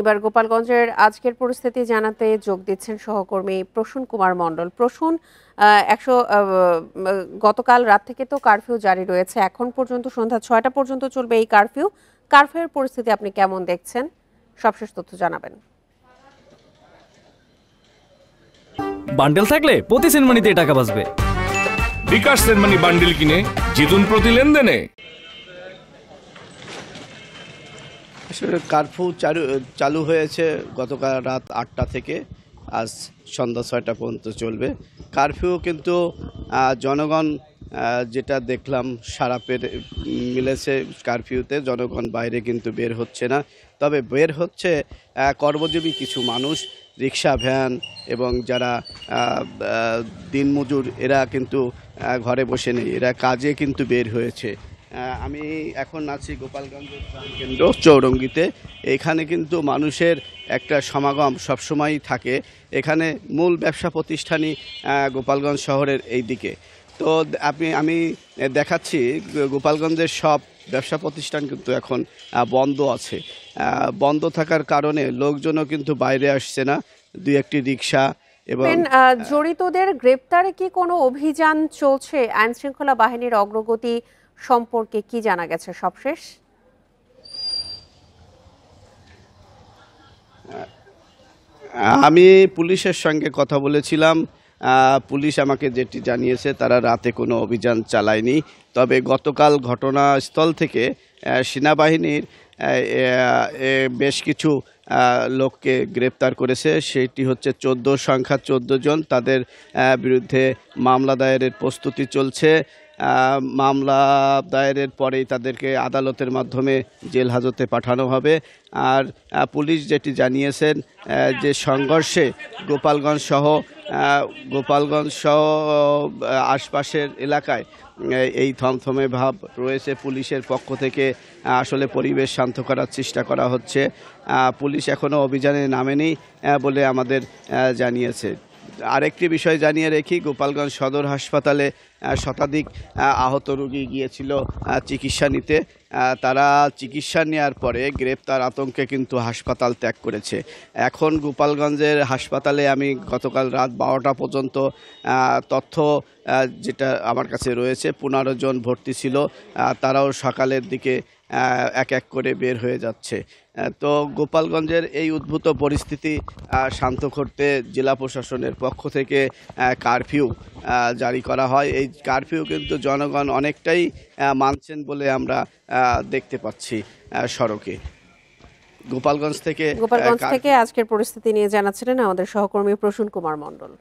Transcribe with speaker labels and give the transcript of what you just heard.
Speaker 1: এবার গোপালগঞ্জের আজকের পরিস্থিতি জানাতে যোগ দিচ্ছেন সহকর্মী প্রসূন কুমার মণ্ডল। প্রসূন, গতকাল রাত থেকে তো কারফিউ জারি রয়েছে, এখন পর্যন্ত সন্ধ্যা ৬টা পর্যন্ত চলবে এই কারফিউর পরিস্থিতি আপনি কেমন দেখছেন? সবশেষ তথ্য জানাবেন।
Speaker 2: বান্ডেল থাকলে প্রতি সেনমানিতে টাকা বাঁচবে।
Speaker 3: বিকাশ সেনমানি বান্ডেল কিনে জিতুন প্রতি লেনদেনে।
Speaker 4: আসলে কারফিউ চালু হয়েছে গতকাল রাত ৮টা থেকে আজ সন্ধ্যা ৬টা পর্যন্ত চলবে। কারফিউ কিন্তু জনগণ যেটা দেখলাম সারা মিলেছে কারফিউতে, জনগণ বাইরে কিন্তু বের হচ্ছে না। তবে বের হচ্ছে কর্মজীবী কিছু মানুষ, রিক্সা ভ্যান এবং যারা দিনমজুর, এরা কিন্তু ঘরে বসে নেই, এরা কাজে কিন্তু বের হয়েছে। আমি এখন আছি গোপালগঞ্জের কেন্দ্র চৌরঙ্গিতে। এখানে কিন্তু মানুষের একটা সমাগম সবসময়ই থাকে। এখানে মূল ব্যবসা প্রতিষ্ঠানই গোপালগঞ্জ শহরের এই দিকে। তো আমি দেখাচ্ছি গোপালগঞ্জের সব ব্যবসা প্রতিষ্ঠান কিন্তু এখন বন্ধ আছে। বন্ধ থাকার কারণে লোকজনও কিন্তু বাইরে আসছে না, দুই একটি রিক্সা এবং
Speaker 1: জড়িতদের গ্রেপ্তারে কি কোনো অভিযান চলছে? আইন শৃঙ্খলা বাহিনীর অগ্রগতি সম্পর্কে কি জানা গেছে সবশেষ?
Speaker 4: আমি পুলিশের সঙ্গে কথা বলেছিলাম। পুলিশ আমাকে যেটি জানিয়েছে, তারা রাতে কোনো অভিযান চালায়নি। তবে গতকাল ঘটনাস্থল থেকে সেনাবাহিনীর বেশ কিছু লোককে গ্রেপ্তার করেছে। সেটি হচ্ছে 14 জন। তাদের বিরুদ্ধে মামলা দায়েরের প্রস্তুতি চলছে। মামলা দায়েরের পরেই তাদেরকে আদালতের মাধ্যমে জেল হাজতে পাঠানো হবে। আর পুলিশ যেটি জানিয়েছেন যে সংঘর্ষে গোপালগঞ্জ সহ আশপাশের এলাকায় এই থমথমে ভাব রয়েছে। পুলিশের পক্ষ থেকে আসলে পরিবেশ শান্ত করার চেষ্টা করা হচ্ছে। পুলিশ এখনও অভিযানে নামেনি বলে আমাদের জানিয়েছে। আরেকটি বিষয় জানিয়ে রেখি, গোপালগঞ্জ সদর হাসপাতালে শতাধিক আহত রোগী গিয়েছিল চিকিৎসা নিতে। তারা চিকিৎসা নেওয়ার পরে গ্রেপ্তার আতঙ্কে কিন্তু হাসপাতাল ত্যাগ করেছে। এখন গোপালগঞ্জের হাসপাতালে আমি গতকাল রাত 12টা পর্যন্ত তথ্য যেটা আমার কাছে রয়েছে, 15 জন ভর্তি ছিল। তারাও সকালের দিকে এক এক করে বের হয়ে যাচ্ছে। তো গোপালগঞ্জের এই উদ্ভূত পরিস্থিতি শান্ত করতে জেলা প্রশাসনের পক্ষ থেকে কারফিউ জারি করা হয়। এই কারফিউ কিন্তু জনগণ অনেকটাই মানছেন বলে আমরা দেখতে পাচ্ছি সড়কে। গোপালগঞ্জ থেকে
Speaker 1: আজকের পরিস্থিতি নিয়ে জানাচ্ছিলেন আমাদের সহকর্মী প্রসূন কুমার মণ্ডল।